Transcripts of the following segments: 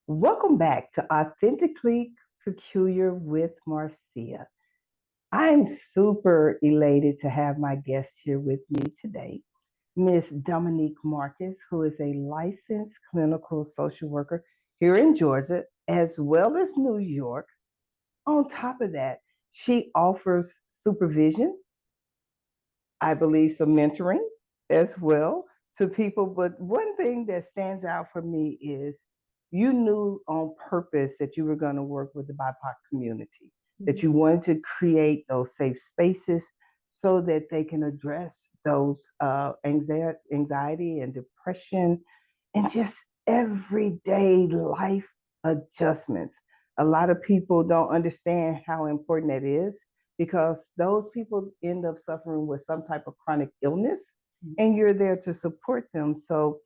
Welcome back to Authentically Peculiar with Marcia. I'm super elated to have my guest here with me today, Miss Dominique Marcus, who is a licensed clinical social worker here in Georgia, as well as New York. On top of that, she offers supervision, I believe some mentoring as well to people. But one thing that stands out for me is you knew on purpose that you were going to work with the BIPOC community, that you wanted to create those safe spaces so that they can address those anxiety and depression and just everyday life adjustments. A lot of people don't understand how important that is because those people end up suffering with some type of chronic illness and you're there to support them. So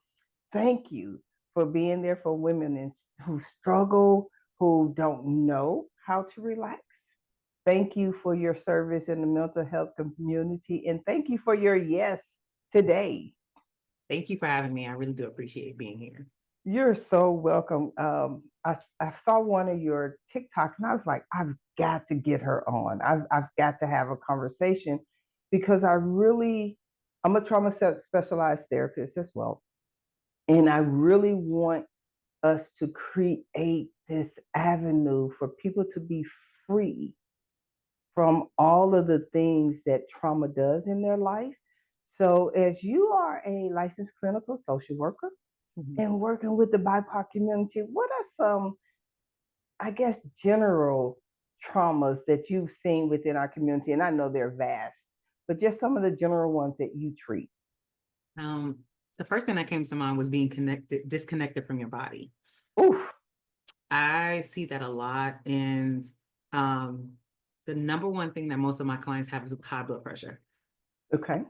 thank you for being there for women who struggle, who don't know how to relax. Thank you for your service in the mental health community. And thank you for your yes today. Thank you for having me. I really do appreciate being here. You're so welcome. I saw one of your TikToks and I was like, I've got to get her on. I've got to have a conversation because I'm a trauma specialized therapist as well. And I really want us to create this avenue for people to be free from all of the things that trauma does in their life. So, as you are a licensed clinical social worker and working with the BIPOC community, what are some, I guess, general traumas that you've seen within our community? And I know they're vast, but just some of the general ones that you treat. Um, the first thing that came to mind was being disconnected from your body. Oof. I see that a lot. And the number one thing that most of my clients have is high blood pressure. Okay.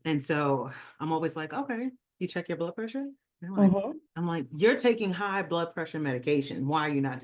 And so I'm always like, okay, you check your blood pressure? Mm-hmm. I'm like, you're taking high blood pressure medication. Why are you not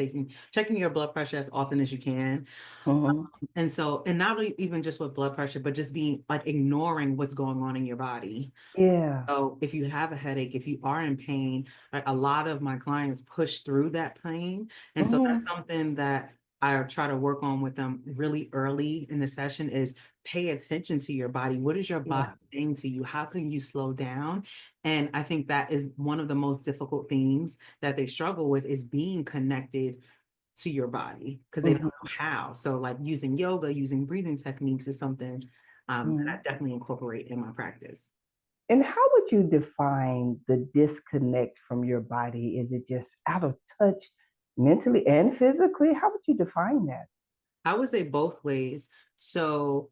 checking your blood pressure as often as you can? Mm-hmm. And so, and not even just with blood pressure, but just being like ignoring what's going on in your body. Yeah. So if you have a headache, if you are in pain, like a lot of my clients push through that pain. And so that's Mm-hmm. something that I try to work on with them really early in the session is pay attention to your body. What is your body Yeah. saying to you? How can you slow down? And I think that is one of the most difficult things that they struggle with is being connected to your body because they don't Mm-hmm. know how. So like using yoga, using breathing techniques is something that I Mm-hmm. definitely incorporate in my practice. And how would you define the disconnect from your body? Is it just out of touch mentally and physically? How would you define that? I would say both ways. So,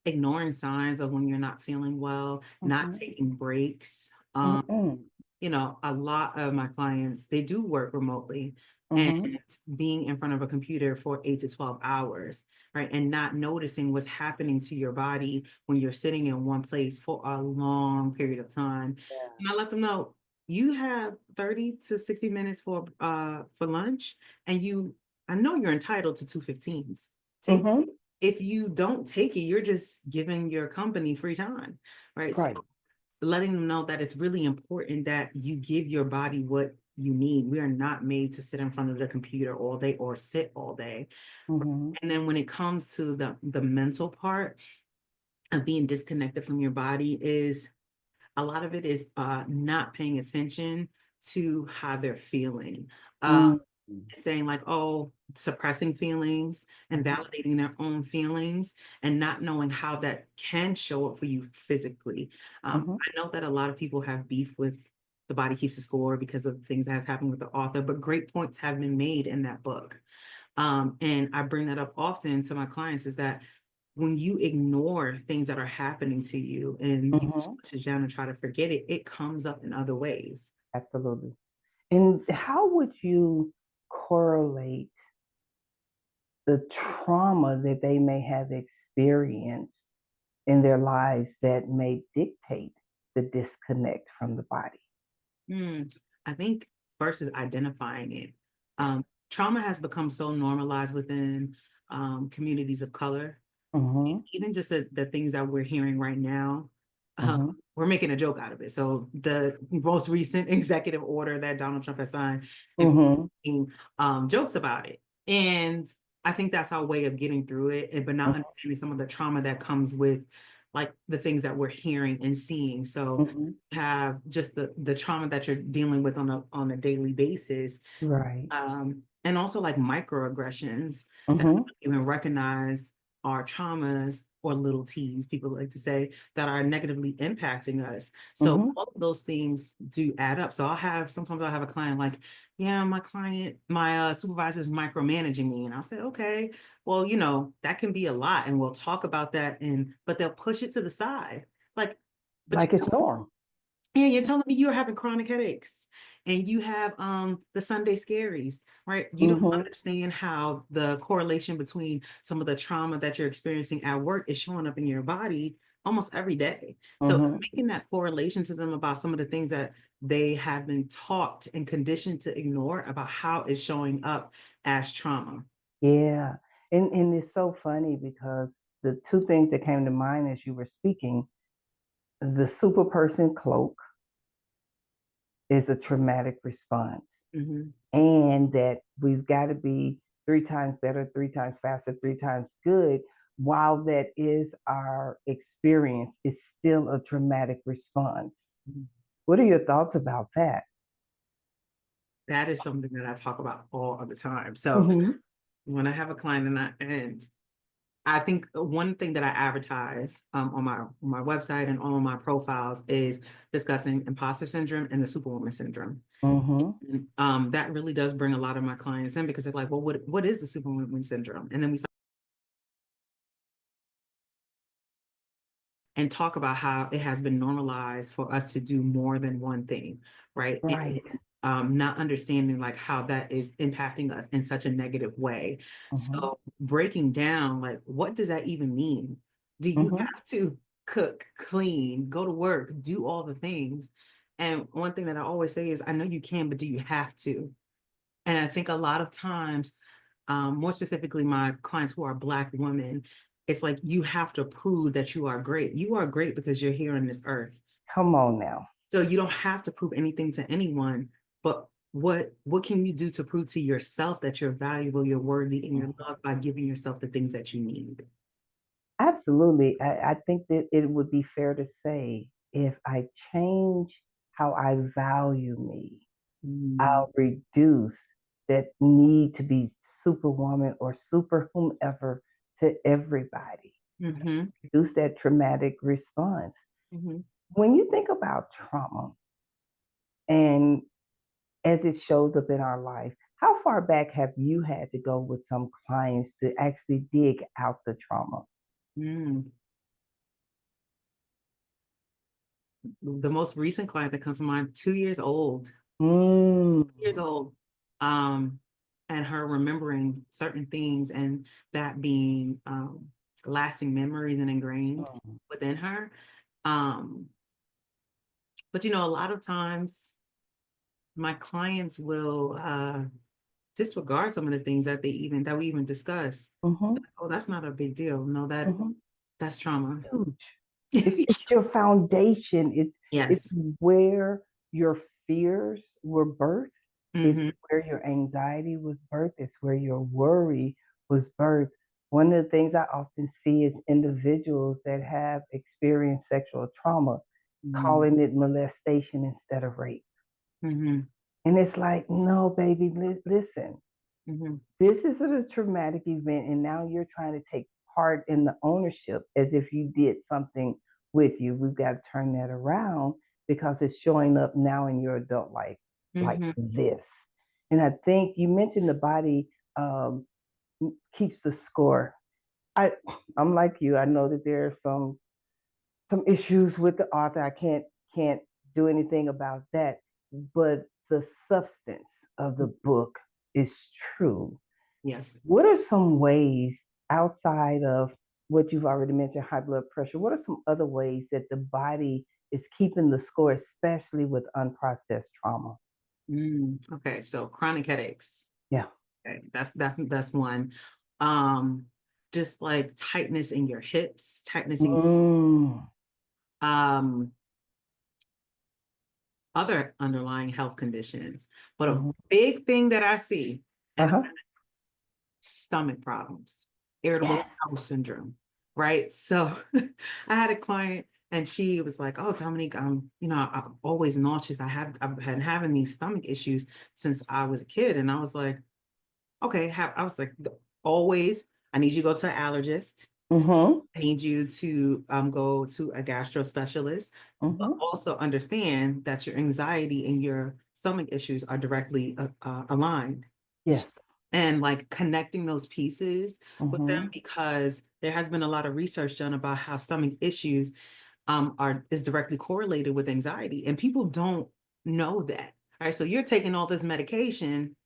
ignoring signs of when you're not feeling well, not Mm-hmm. taking breaks. Mm-hmm. A lot of my clients, they do work remotely and Mm-hmm. being in front of a computer for 8 to 12 hours, right? And not noticing what's happening to your body when you're sitting in one place for a long period of time. Yeah. And I let them know you have 30 to 60 minutes for lunch and I know you're entitled to 2:15s. Take Mm-hmm. if you don't take it, you're just giving your company free time, right? So Right. letting them know that it's really important that you give your body what you need. We are not made to sit in front of the computer all day or sit all day. Mm-hmm. And then when it comes to the mental part of being disconnected from your body is a lot of it is not paying attention to how they're feeling. Mm-hmm. Saying like, oh, suppressing feelings and validating their own feelings and not knowing how that can show up for you physically. Mm-hmm. I know that a lot of people have beef with The Body Keeps the Score because of things that has happened with the author, but great points have been made in that book. And I bring that up often to my clients is that when you ignore things that are happening to you and you just Mm-hmm. push it down and try to forget it, it comes up in other ways. Absolutely. And how would you correlate the trauma that they may have experienced in their lives that may dictate the disconnect from the body? I think first is identifying it. Trauma has become so normalized within communities of color. Mm-hmm. Even just the things that we're hearing right now we're making a joke out of it. So the most recent executive order that Donald Trump has signed, and Mm-hmm. people making, jokes about it. And I think that's our way of getting through it, but not understanding some of the trauma that comes with like the things that we're hearing and seeing. So Mm-hmm. have just the trauma that you're dealing with on a daily basis. Right. And also like microaggressions that we Mm-hmm. don't even recognize are traumas or little t's, people like to say, that are negatively impacting us. So Mm-hmm. all of those things do add up. So sometimes I'll have a client like, yeah, my supervisor is micromanaging me. And I'll say, okay, well, that can be a lot. And we'll talk about that. But they'll push it to the side. Like, but Like it's norm. and you're telling me you're having chronic headaches and you have the Sunday scaries, right? You don't Mm-hmm. understand how the correlation between some of the trauma that you're experiencing at work is showing up in your body almost every day. So it's Mm-hmm. making that correlation to them about some of the things that they have been taught and conditioned to ignore about how it's showing up as trauma. Yeah. And it's so funny because the two things that came to mind as you were speaking, the super person cloak is a traumatic response. Mhm. And that we've got to be 3 times better, 3 times faster, 3 times good. While that is our experience, it's still a traumatic response. Mhm. What are your thoughts about that? That is something that I talk about all of the time. So Mm-hmm. when I have a client and I think one thing that I advertise on my website and on my profiles is discussing imposter syndrome and the superwoman syndrome. Mm-hmm. And, that really does bring a lot of my clients in because they're like, well, what is the superwoman syndrome? And then we and talk about how it has been normalized for us to do more than one thing, right? Right. Not understanding like how that is impacting us in such a negative way. Mm-hmm. So breaking down, like, what does that even mean? Do you Mm-hmm. have to cook, clean, go to work, do all the things? And one thing that I always say is, I know you can, but do you have to? And I think a lot of times, more specifically, my clients who are Black women, it's like you have to prove that you are great. You are great because you're here on this earth. Come on now. So you don't have to prove anything to anyone. But what can you do to prove to yourself that you're valuable, you're worthy, and you're loved by giving yourself the things that you need? Absolutely. I think that it would be fair to say if I change how I value me, Mm, I'll reduce that need to be superwoman or super whomever to everybody. mhm, Reduce that traumatic response. mhm. When you think about trauma and as it shows up in our life, how far back have you had to go with some clients to actually dig out the trauma? Mm. The most recent client that comes to mind, 2 years old. Mm. 2 years old, um, and her remembering certain things and that being lasting memories and ingrained within her. Um, but a lot of times my clients will disregard some of the things that we even discuss. Mm-hmm. Oh, that's not a big deal. No, Mm-hmm. that's trauma. Huge. It's your foundation. It's Yes. where your fears were birthed. It's Hmm. where your anxiety was birthed. It's where your worry was birthed. One of the things I often see is individuals that have experienced sexual trauma calling it molestation instead of rape. Hmm. And it's like, no, baby, listen, Hmm. this is a traumatic event, and now you're trying to take part in the ownership as if you did something with you. We've got to turn that around because it's showing up now in your adult life like Hmm. this. And I think you mentioned the body um, keeps the score. I, I'm like you. I know that there are some issues with the author. I can't do anything about that, but the substance of the book is true. Yes. What are some ways outside of what you've already mentioned, high blood pressure? What are some other ways that the body is keeping the score, especially with unprocessed trauma? Okay, so chronic headaches. Yeah. Okay, that's one. Um, just like tightness in your hips, tightness in Mm. other underlying health conditions. But a Mhm. big thing that I see, and Uh-huh. stomach problems, irritable Yes. bowel syndrome, right? So I had a client and she was like, "Oh, Dominique, I'm always nauseous. I've been having these stomach issues since I was a kid." And I was like, "Okay." I was like, "Always, I need you to go to an allergist. Mm-hmm. I need you to go to a gastro specialist, but Mm-hmm. also understand that your anxiety and your stomach issues are directly aligned." Yes. And like connecting those pieces with them, Mm-hmm. because there has been a lot of research done about how stomach issues is directly correlated with anxiety, and people don't know that. Right, so you're taking all this medication,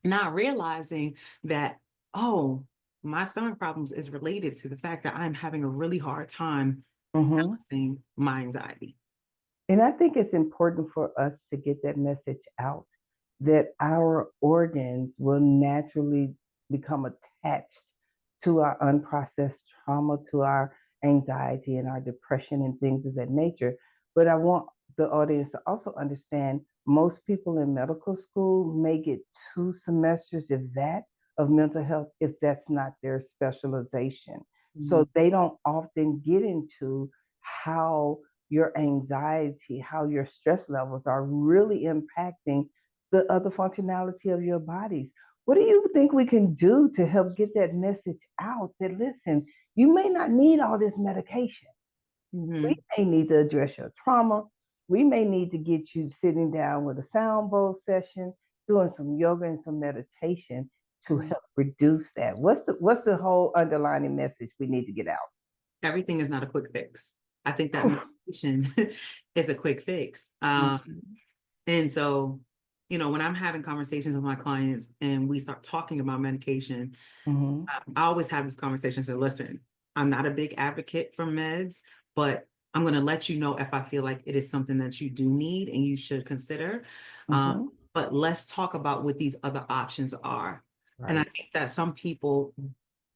not realizing that, oh, my stomach problems is related to the fact that I'm having a really hard time Mm-hmm. balancing my anxiety. And I think it's important for us to get that message out that our organs will naturally become attached to our unprocessed trauma, to our anxiety and our depression and things of that nature. But I want the audience to also understand most people in medical school may get 2 semesters, if that, of mental health, if that's not their specialization. Mhm. So they don't often get into how your anxiety, how your stress levels are really impacting the other functionality of your bodies. What do you think we can do to help get that message out that, listen, you may not need all this medication. We Mhm. may need to address your trauma. We may need to get you sitting down with a sound bowl session, doing some yoga and some meditation to Mhm. help reduce that. What's the whole underlying message we need to get out? Everything is not a quick fix. I think that medication is a quick fix. Mhm. And so, when I'm having conversations with my clients and we start talking about medication, Mhm. I always have this conversation. So, listen, I'm not a big advocate for meds, but I'm going to let you know if I feel like it is something that you do need and you should consider. Um, Mhm. but let's talk about what these other options are. And I Right. think that some people,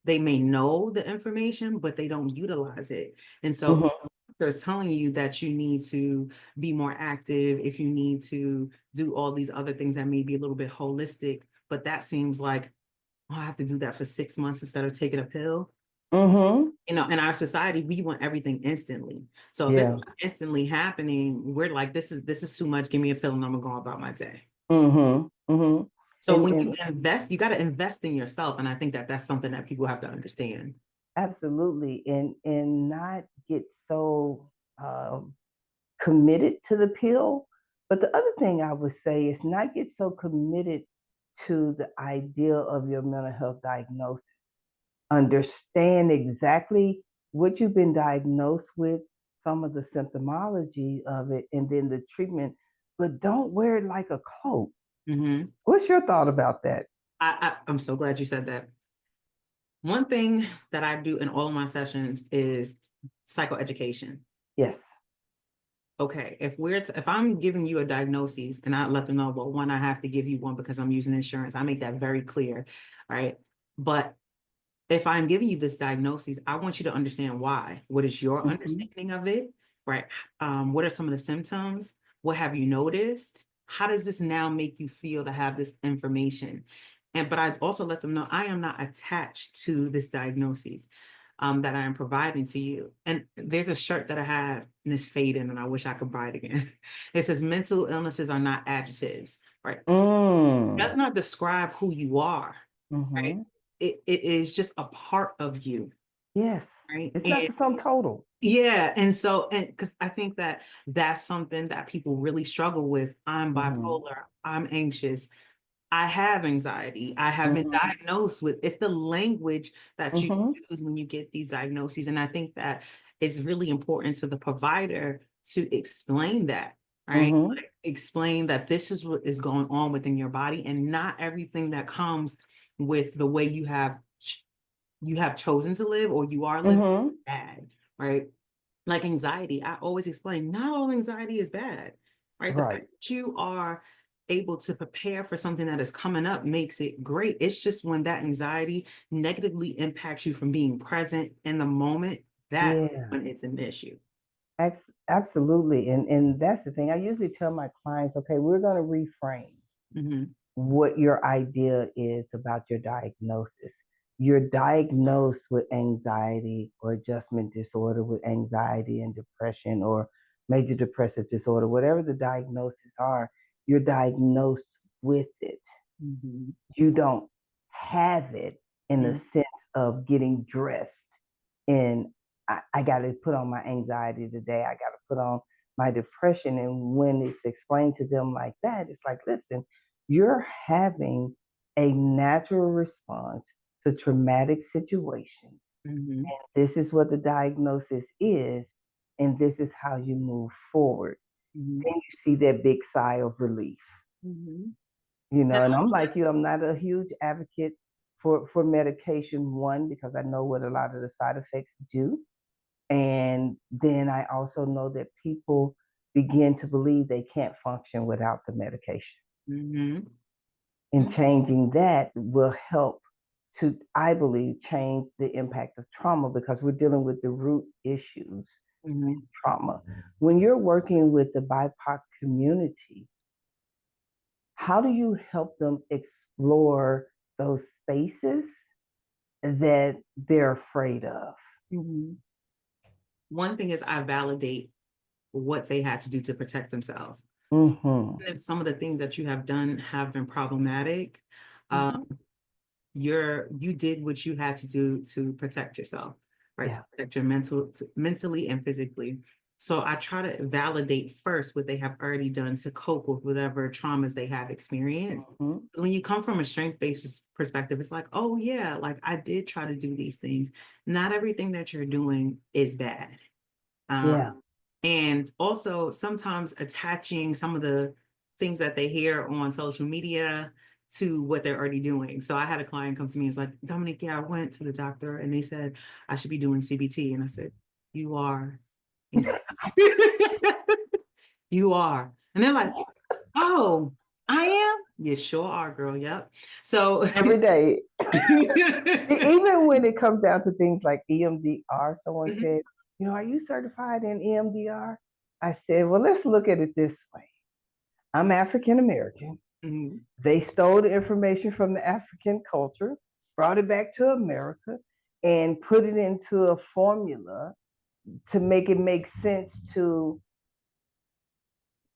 they may know the information, but they don't utilize it. And so, Mhm. there's telling you that you need to be more active, if you need to do all these other things that may be a little bit holistic, but that seems like, oh, I have to do that for 6 months instead of taking a pill. Mhm. In our society, we want everything instantly. So if it's Yeah. not instantly happening, we're like, this is too much. Give me a pill and I'm gonna go about my day. Mhm. Mhm. So And when you and invest, you got to invest in yourself, and I think that that's something that people have to understand. absolutely, and not get so um, committed to the pill. But the other thing I would say is not get so committed to the idea of your mental health diagnosis. Understand exactly what you've been diagnosed with, some of the symptomology of it, and then the treatment. But don't wear it like a cloak. Mhm. What's your thought about that? I'm so glad you said that. One thing that I do in all of my sessions is psychoeducation. Yes. Okay, if I'm giving you a diagnosis and I let them know, well, one, I have to give you one because I'm using insurance. I make that very clear, right? But if I'm giving you this diagnosis, I want you to understand why. What is your Mhm. understanding of it, right? What are some of the symptoms? What have you noticed? How does this now make you feel to have this information? But I also let them know I am not attached to this diagnosis that I am providing to you. And there's a shirt that I have and it's fading, and I wish I could buy it again. It says mental illnesses are not adjectives, right? Mm. Does not describe who you are, right? Mhm. It is just a part of you, Yes. right? It's not And the sum total. yeah, and because I think that that's something that people really struggle with. I'm Mhm. bipolar, I'm anxious, I have anxiety, I have been Mhm. diagnosed with. It's the language that you Mhm. use when you get these diagnoses. And I think that it's really important to the provider to explain that, right? Mhm. Like, explain that this is what is going on within your body, and not everything that comes with the way you have chosen to live or you are living Mhm. bad, right? Like anxiety, I always explain, not all anxiety is bad, right? The fact Right. that you are able to prepare for something that is coming up makes it great. It's just when that anxiety negatively impacts you from being present in the moment, that Yeah. when it's an issue. Absolutely. And that's the thing. I usually tell my clients, okay, we're going to reframe what your idea is about your diagnosis. You're diagnosed with anxiety or adjustment disorder, with anxiety and depression or major depressive disorder, whatever the diagnoses are, you're diagnosed with it. You don't have it in the sense of getting dressed in, I got to put on my anxiety today. I got to put on my depression. And when it's explained to them like that, it's like, listen, you're having a natural response to traumatic situations. And this is what the diagnosis is. And this is how you move forward. Then you see that big sigh of relief. You know, and I'm like you, I'm not a huge advocate for medication, one, because I know what a lot of the side effects do. And then I also know that people begin to believe they can't function without the medication. And changing that will help to, I believe, change the impact of trauma, because we're dealing with the root issues in trauma. When you're working with the BIPOC community, how do you help them explore those spaces that they're afraid of? One thing is I validate what they had to do to protect themselves. If some of the things that you have done have been problematic, you did what you had to do to protect yourself, right? To protect your mentally and physically. So I try to validate first what they have already done to cope with whatever traumas they have experienced. Because when you come from a strength-based perspective, it's like, oh yeah, like I did try to do these things. Not everything that you're doing is bad. And also sometimes attaching some of the things that they hear on social media to what they're already doing. So I had a client come to me and was like, Dominique, yeah, I went to the doctor and they said I should be doing CBT. And I said, you are. You are. And they're like, oh, I am? You sure are, girl. Yep. So every day. Even when it comes down to things like EMDR, someone said, you know, are you certified in EMDR? I said, well, let's look at it this way. I'm African American. They stole the information from the African culture, brought it back to America, and put it into a formula to make it make sense to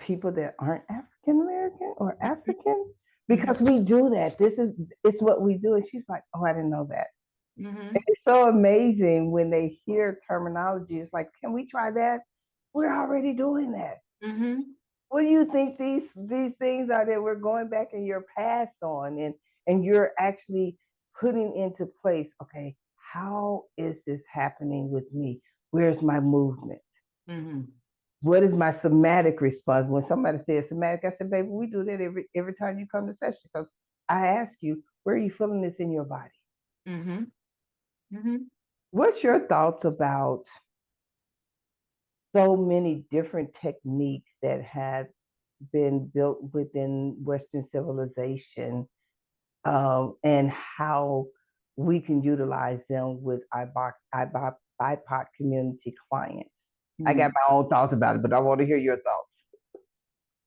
people that aren't African American or African, because we do that. It's what we do. And she's like, oh, I didn't know that. It's so amazing when they hear terminology. It's like, can we try that? We're already doing that. What do you think these things are that we're going back in your past on, and you're actually putting into place, okay, how is this happening with me? Where's my movement? What is my somatic response? When somebody says somatic, I said, baby, we do that every time you come to session, because I ask you, where are you feeling this in your body? What's your thoughts about so many different techniques that have been built within Western civilization, and how we can utilize them with BIPOC community clients? I got my own thoughts about it, but I want to hear your thoughts.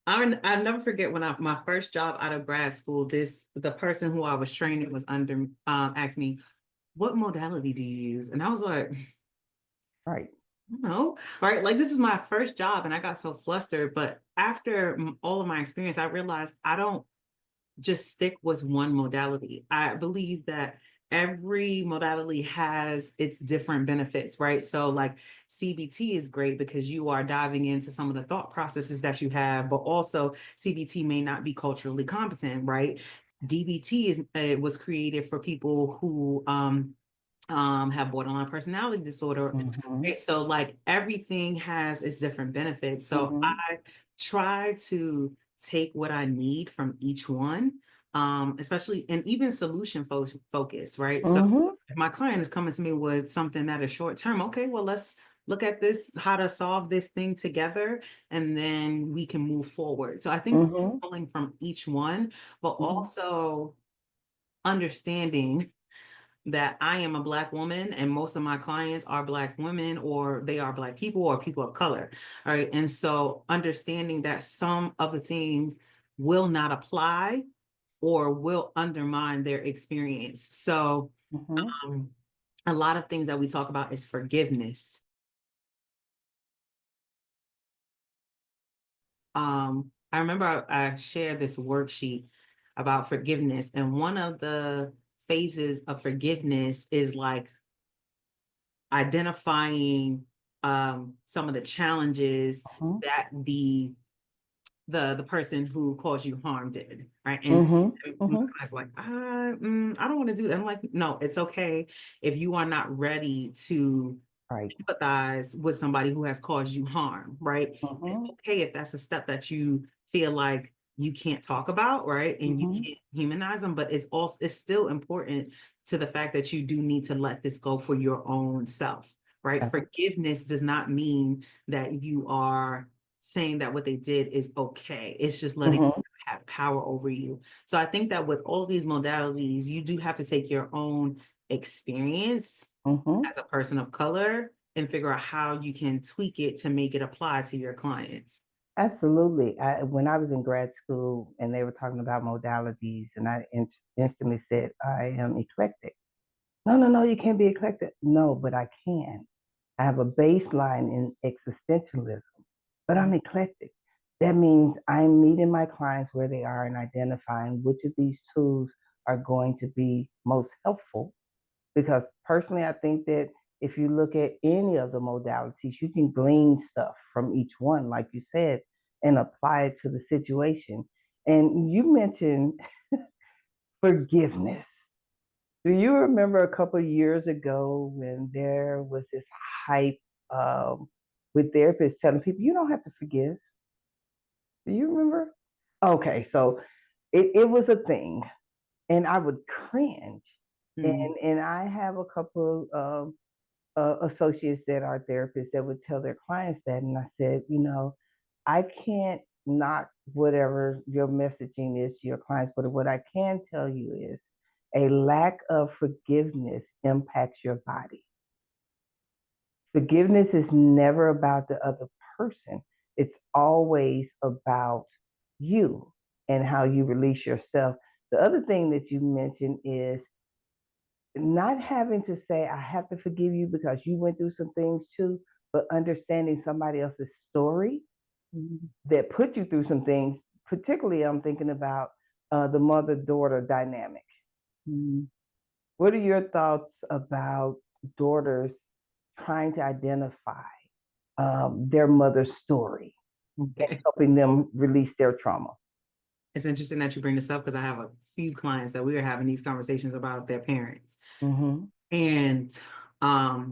I'll never forget when my first job out of grad school, the person who I was training was under asked me, what modality do you use? And I was like, right. No, right. Like this is my first job and I got so flustered. But after all of my experience, I realized I don't just stick with one modality. I believe that every modality has its different benefits, right? So like CBT is great because you are diving into some of the thought processes that you have, but also CBT may not be culturally competent, right? DBT was created for people who have borderline personality disorder. Right? So like everything has its different benefits. So I try to take what I need from each one, especially, and even solution focus, right? So if my client is coming to me with something that is short term, okay, well, let's look at this, how to solve this thing together, and then we can move forward. So I think it's pulling from each one, but also understanding that I am a Black woman and most of my clients are Black women, or they are Black people or people of color. All right. And so understanding that some of the things will not apply or will undermine their experience. So a lot of things that we talk about is forgiveness. I remember I shared this worksheet about forgiveness, and one of the phases of forgiveness is like identifying some of the challenges that the person who caused you harm did, right? And I was like, I don't want to do that. I'm like, no, it's okay if you are not ready to empathize with somebody who has caused you harm, right? It's okay if that's a step that you feel like you can't talk about, right? And you can't humanize them, but it's still important to the fact that you do need to let this go for your own self, right? Forgiveness does not mean that you are saying that what they did is okay. It's just letting them have power over you. So I think that with all these modalities, you do have to take your own experience as a person of color and figure out how you can tweak it to make it apply to your clients. Absolutely. When I was in grad school and they were talking about modalities, and I instantly said, I am eclectic. No, no, no, you can't be eclectic. No, but I can. I have a baseline in existentialism, but I'm eclectic. That means I'm meeting my clients where they are and identifying which of these tools are going to be most helpful. Because personally, I think that if you look at any of the modalities, you can glean stuff from each one, like you said, and apply it to the situation. And you mentioned forgiveness. Do you remember a couple of years ago when there was this hype with therapists telling people you don't have to forgive? Do you remember? Okay, so it was a thing, and I would cringe. And I have a couple of associates that are therapists that would tell their clients that, and I said, I can't knock whatever your messaging is to your clients, but what I can tell you is a lack of forgiveness impacts your body. Forgiveness is never about the other person. It's always about you and how you release yourself. The other thing that you mentioned is not having to say, I have to forgive you because you went through some things too, but understanding somebody else's story that put you through some things. Particularly, I'm thinking about the mother daughter dynamic. What are your thoughts about daughters trying to identify their mother's story and helping them release their trauma? It's interesting that you bring this up because I have a few clients that we are having these conversations about their parents. And I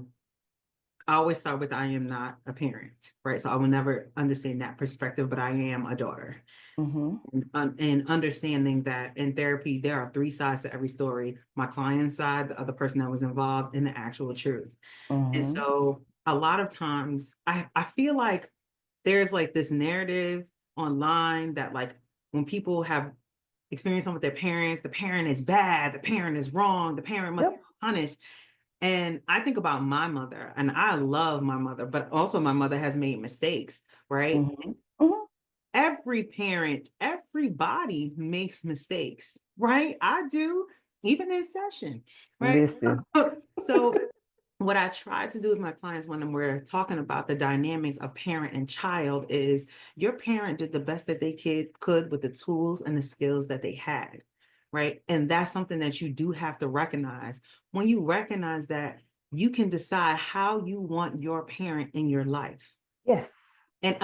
always start with, I am not a parent, right? So I will never understand that perspective, but I am a daughter. And understanding that in therapy, there are three sides to every story: my client's side, the other person that was involved, and the actual truth. And so a lot of times I feel like there's like this narrative online that like when people have experienced something with their parents, the parent is bad, the parent is wrong, the parent must be punished. And I think about my mother, and I love my mother, but also my mother has made mistakes, right? Every parent, everybody makes mistakes, right? I do, even in session, right? Listen. So what I try to do with my clients when we're talking about the dynamics of parent and child is your parent did the best that they could with the tools and the skills that they had, right? And that's something that you do have to recognize. When you recognize that, you can decide how you want your parent in your life. Yes. And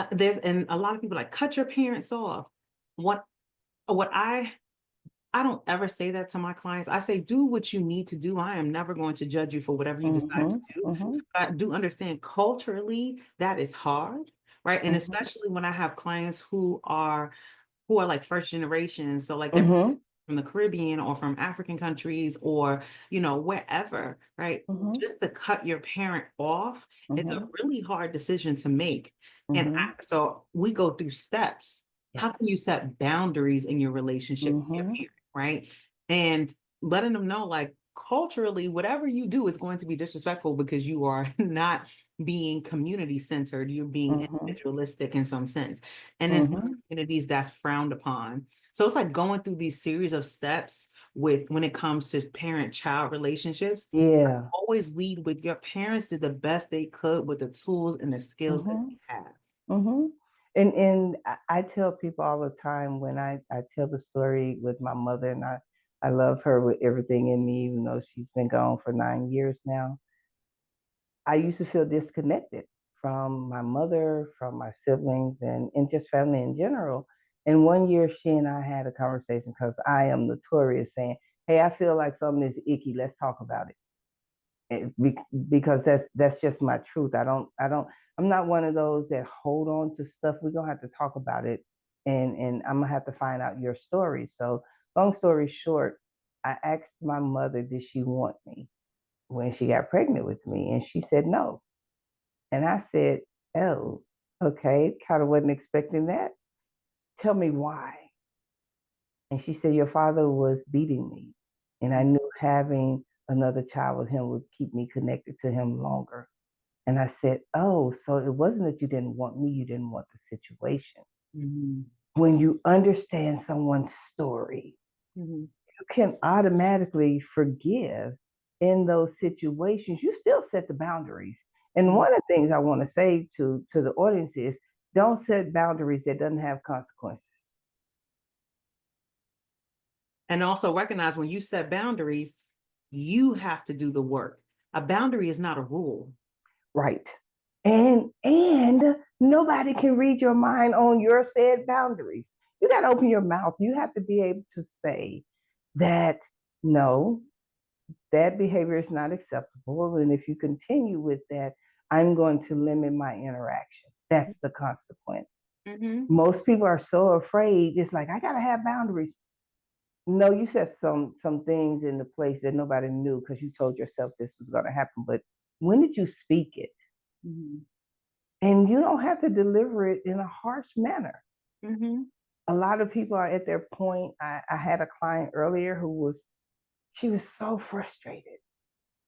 and a lot of people like, cut your parents off. What I don't ever say that to my clients. I say, do what you need to do. I am never going to judge you for whatever you decide to do. But I do understand culturally that is hard, right? And especially when I have clients who are like first generation. So like they're from the Caribbean or from African countries or, wherever, right? Just to cut your parent off, it's a really hard decision to make. And so we go through steps. How can you set boundaries in your relationship with your parent, right? And letting them know, like, culturally, whatever you do is going to be disrespectful because you are not being community centered. You're being individualistic in some sense. And in some communities, that's frowned upon. So it's like going through these series of steps with when it comes to parent-child relationships. Yeah. Always lead with your parents did the best they could with the tools and the skills that they have. And I tell people all the time when I tell the story with my mother, and I love her with everything in me, even though she's been gone for 9 years now. I used to feel disconnected from my mother, from my siblings, and just family in general. And one year, she and I had a conversation because I am notorious saying, "Hey, I feel like something is icky. Let's talk about it." Because that's just my truth. I'm not one of those that hold on to stuff. We're gonna have to talk about it, and I'm gonna have to find out your story. So, long story short, I asked my mother, did she want me when she got pregnant with me, and she said no. And I said, oh, okay, kind of wasn't expecting that. Tell me why. And she said, your father was beating me, and I knew having another child with him would keep me connected to him longer. And I said, oh, so it wasn't that you didn't want me, you didn't want the situation. When you understand someone's story, you can automatically forgive in those situations. You still set the boundaries. And one of the things I want to say to the audience is don't set boundaries that doesn't have consequences. And also recognize when you set boundaries, you have to do the work. A boundary is not a rule. Right. And nobody can read your mind on your said boundaries. You got to open your mouth. You have to be able to say that no, that behavior is not acceptable. And if you continue with that, I'm going to limit my interactions. That's the consequence. Most people are so afraid. It's like, I got to have boundaries. No, you set some things in the place that nobody knew because you told yourself this was going to happen. But when did you speak it? And you don't have to deliver it in a harsh manner. A lot of people are at their point. I had a client earlier she was so frustrated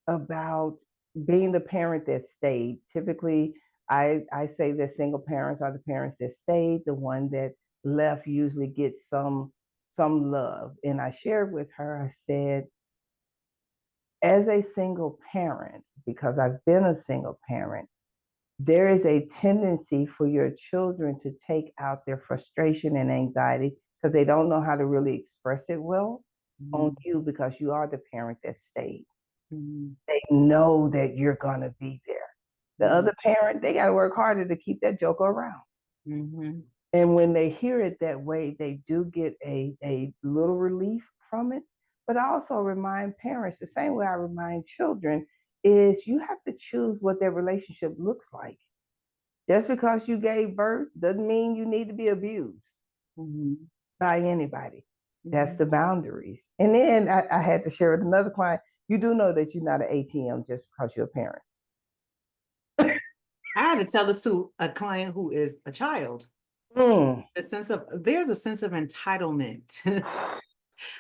about being the parent that stayed. Typically, I say that single parents are the parents that stayed. The one that left usually gets some love. And I shared with her, I said, as a single parent, because I've been a single parent, there is a tendency for your children to take out their frustration and anxiety because they don't know how to really express it well on you because you are the parent that stayed. They know that you're going to be there. The other parent, they got to work harder to keep that joker around. And when they hear it that way, they do get a little relief from it. But I also remind parents, the same way I remind children, is you have to choose what their relationship looks like. Just because you gave birth doesn't mean you need to be abused by anybody. That's the boundaries. And then I had to share with another client, you do know that you're not an ATM just because you're a parent. I had to tell this to a client who is a child. There's a sense of entitlement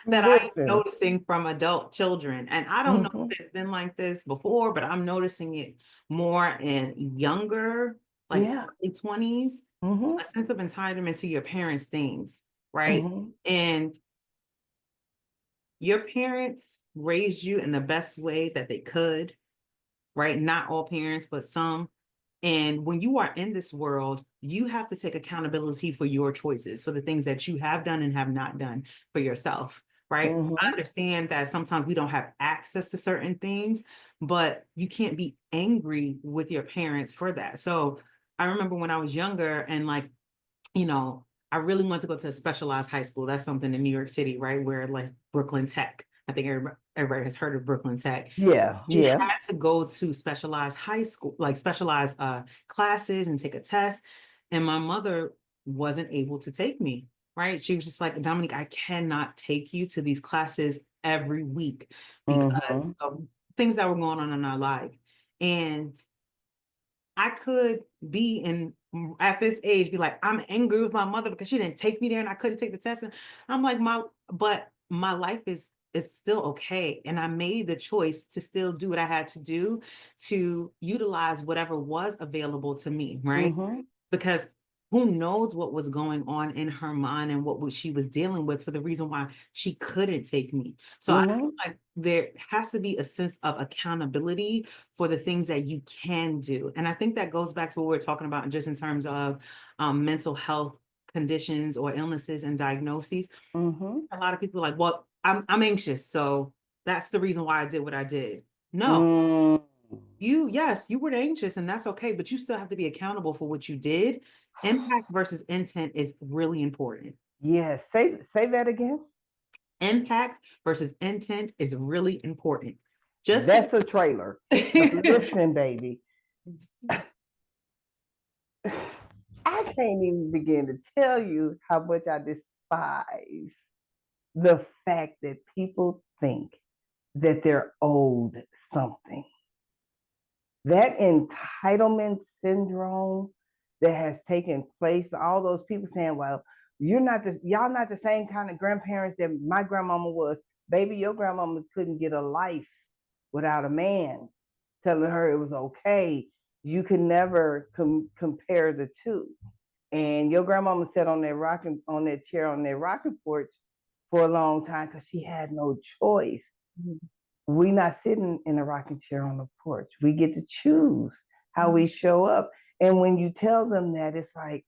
that I'm noticing from adult children. And I don't know if it's been like this before, but I'm noticing it more in younger, like early 20s, a sense of entitlement to your parents' things, right? And your parents raised you in the best way that they could, right? Not all parents, but some. And when you are in this world, you have to take accountability for your choices, for the things that you have done and have not done for yourself, right? I understand that sometimes we don't have access to certain things, but you can't be angry with your parents for that. So I remember when I was younger and I really wanted to go to a specialized high school. That's something in New York City, right? Where like Brooklyn Tech. I think everybody has heard of Brooklyn Tech. She had to go to specialized high school, like specialized classes and take a test. And my mother wasn't able to take me, right? She was just like, Dominique, I cannot take you to these classes every week because of things that were going on in our life. And I could be at this age, be like, I'm angry with my mother because she didn't take me there and I couldn't take the test. And I'm like, but my life is it's still okay. And I made the choice to still do what I had to do to utilize whatever was available to me, right? Mm-hmm. Because who knows what was going on in her mind and what she was dealing with for the reason why she couldn't take me. So I Mm-hmm. feel like there has to be a sense of accountability for the things that you can do. And I think that goes back to what we're talking about just in terms of mental health conditions or illnesses and diagnoses. Mm-hmm. A lot of people are like, well, I'm anxious, so that's the reason why I did what I did. No, Mm. yes, you were anxious and that's okay, but you still have to be accountable for what you did. Impact versus intent is really important. Yes. Say that again. Impact versus intent is really important. Just That's a trailer. But listen, baby, I can't even begin to tell you how much I despise the fact that people think that they're owed something. That entitlement syndrome that has taken place, all those people saying, well, y'all not the same kind of grandparents that my grandmama was. Baby, your grandmama couldn't get a life without a man telling her it was okay. You can never compare the two. And your grandmama sat on that chair on that rocking porch for a long time because she had no choice. We not sitting in a rocking chair on the porch. We get to choose how we show up. And when you tell them that, it's like,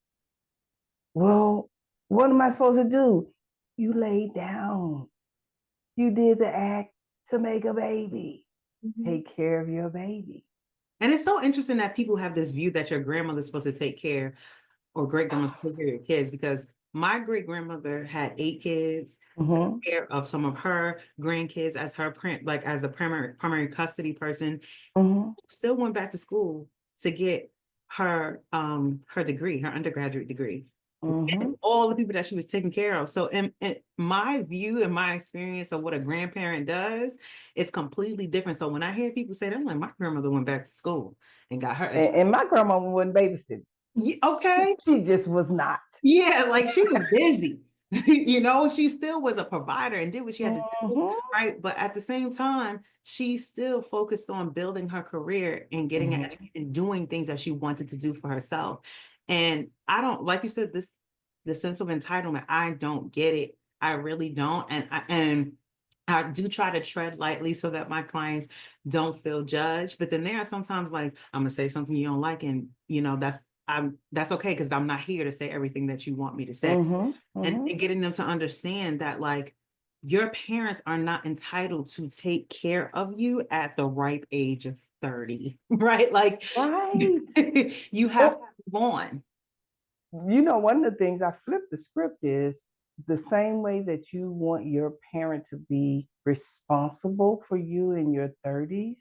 well, what am I supposed to do? You laid down. You did the act to make a baby. Take care of your baby. And it's so interesting that people have this view that your grandmother's supposed to take care or great grandma's take care of your kids, because my great grandmother had 8 kids, took care of some of her grandkids as her like as a primary custody person, still went back to school to get her degree, her undergraduate degree. And all the people that she was taking care of. So in my view and my experience of what a grandparent does, it's completely different. So when I hear people say that, I'm like, my grandmother went back to school and got her education. And my grandmama wasn't babysitting. Okay. She just was not. Yeah, like she was busy. She still was a provider and did what she had to do, right? But at the same time, she still focused on building her career and getting educated and doing things that she wanted to do for herself. And I don't, like you said, the sense of entitlement, I don't get it. I really don't. And I do try to tread lightly so that my clients don't feel judged. But then there are sometimes like, I'm gonna say something you don't like, and that's okay, because I'm not here to say everything that you want me to say. And getting them to understand that, like, your parents are not entitled to take care of you at the ripe age of 30, right? Like, Right. you have to move on. One of the things I flipped the script is the same way that you want your parent to be responsible for you in your 30s.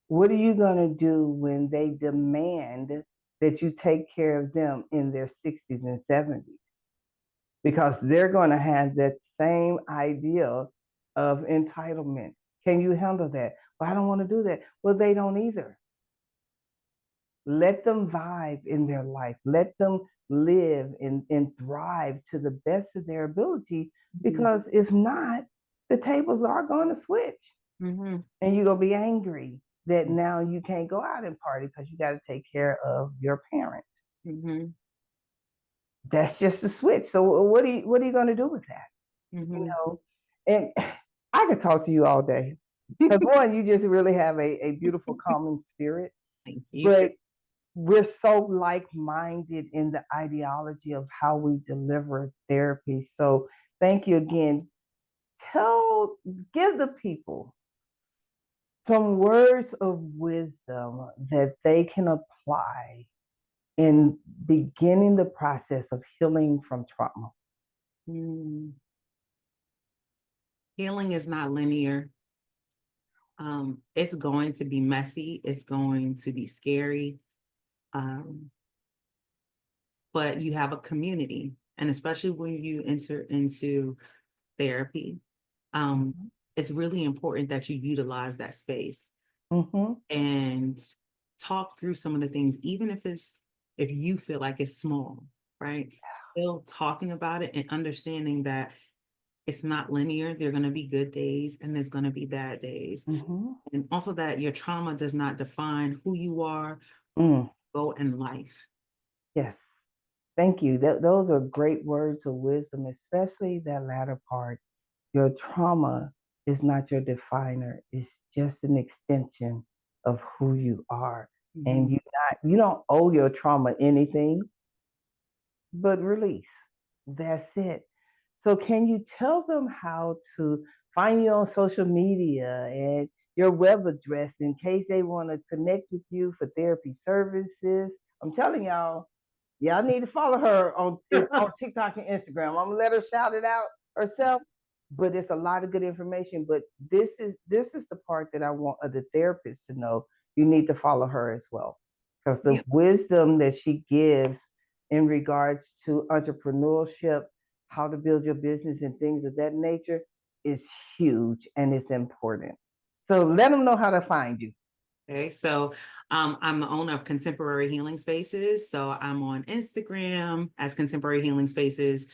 What are you going to do when they demand that you take care of them in their 60s and 70s? Because they're going to have that same idea of entitlement. Can you handle that? Well, I don't want to do that. Well, they don't either. Let them vibe in their life. Let them live and thrive to the best of their ability. Because if not, the tables are going to switch. And you're going to be angry that now you can't go out and party because you got to take care of your parents. That's just a switch. So what are you going to do with that? And I could talk to you all day. Because one, you just really have a beautiful, calming spirit. Thank you. But we're so like-minded in the ideology of how we deliver therapy. So thank you again. Give the people some words of wisdom that they can apply in beginning the process of healing from trauma. Healing is not linear. It's going to be messy. It's going to be scary. But you have a community, and especially when you enter into therapy, it's really important that you utilize that space and talk through some of the things, even if you feel like it's small, right? Still talking about it and understanding that it's not linear. There are going to be good days and there's going to be bad days. Mhm. And also that your trauma does not define who you are, Mm, go in life. yes. Thank you. Those are great words of wisdom, especially that latter part. Your trauma is not your definer. It's just an extension of who you are. And Mhm. you don't owe your trauma anything but release. That's it. So can you tell them how to find you on social media and your web address in case they want to connect with you for therapy services? I'm telling y'all need to follow her on TikTok and Instagram. I'm gonna let her shout it out herself, but it's a lot of good information. But this is the part that I want the therapist to know. You need to follow her as well, because the Yeah. wisdom that she gives in regards to entrepreneurship, how to build your business, and things of that nature is huge and it's important. So let them know how to find you. Okay, so I'm the owner of Contemporary Healing Spaces. So I'm on Instagram as Contemporary Healing Spaces,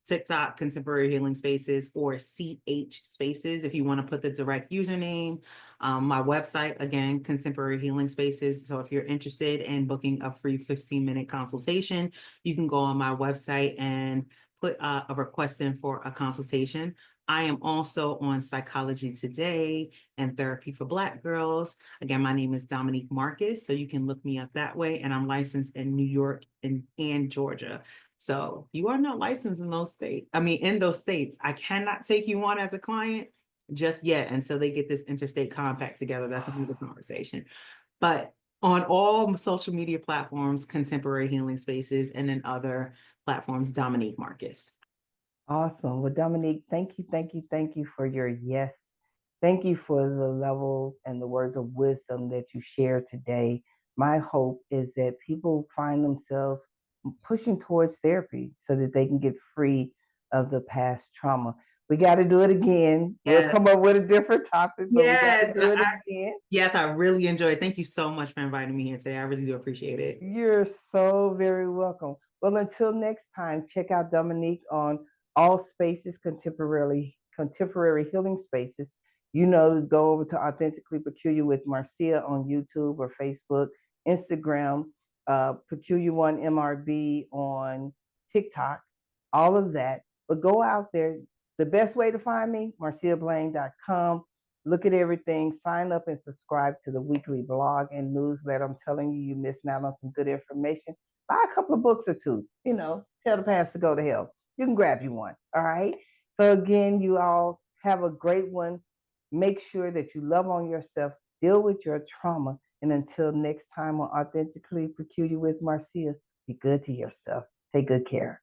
TikTok, Contemporary Healing Spaces, or CH Spaces if you want to put the direct username. My website, again, Contemporary Healing Spaces. So if you're interested in booking a free 15-minute consultation, you can go on my website and put a request in for a consultation. I am also on Psychology Today and Therapy for Black Girls. Again, my name is Dominique Martin, so you can look me up that way. And I'm licensed in New York and Georgia. So you are not licensed in those states. I mean, in those states, I cannot take you on as a client just yet until they get this interstate compact together. That's another conversation. But on all social media platforms, Contemporary Healing Spaces, and then other platforms, Dominique Marcus. Awesome. Well, Dominique, thank you for your yes. Thank you for the level and the words of wisdom that you shared today. My hope is that people find themselves pushing towards therapy so that they can get free of the past trauma. We got to do it again. We'll Yes, come up with a different topic, but we got to yes, do it again. yes, I really enjoyed it. Thank you so much for inviting me here today. I really do appreciate it. You're so very welcome. Well, until next time, check out Dominique on all spaces, contemporary healing spaces. You know, go over to Authentically Peculiar with Marcia on YouTube or Facebook, Instagram, Peculiar One MRB on TikTok, all of that. But go out there. The best way to find me, marciablaine.com. Look at everything, sign up and subscribe to the weekly blog and newsletter. I'm telling you, you're missing out on some good information. Buy a couple of books or two, tell the past to go to hell. You can grab you one. All right. So again, you all have a great one. Make sure that you love on yourself, deal with your trauma. And until next time on Authentically Peculiar with Marcia, be good to yourself. Take good care.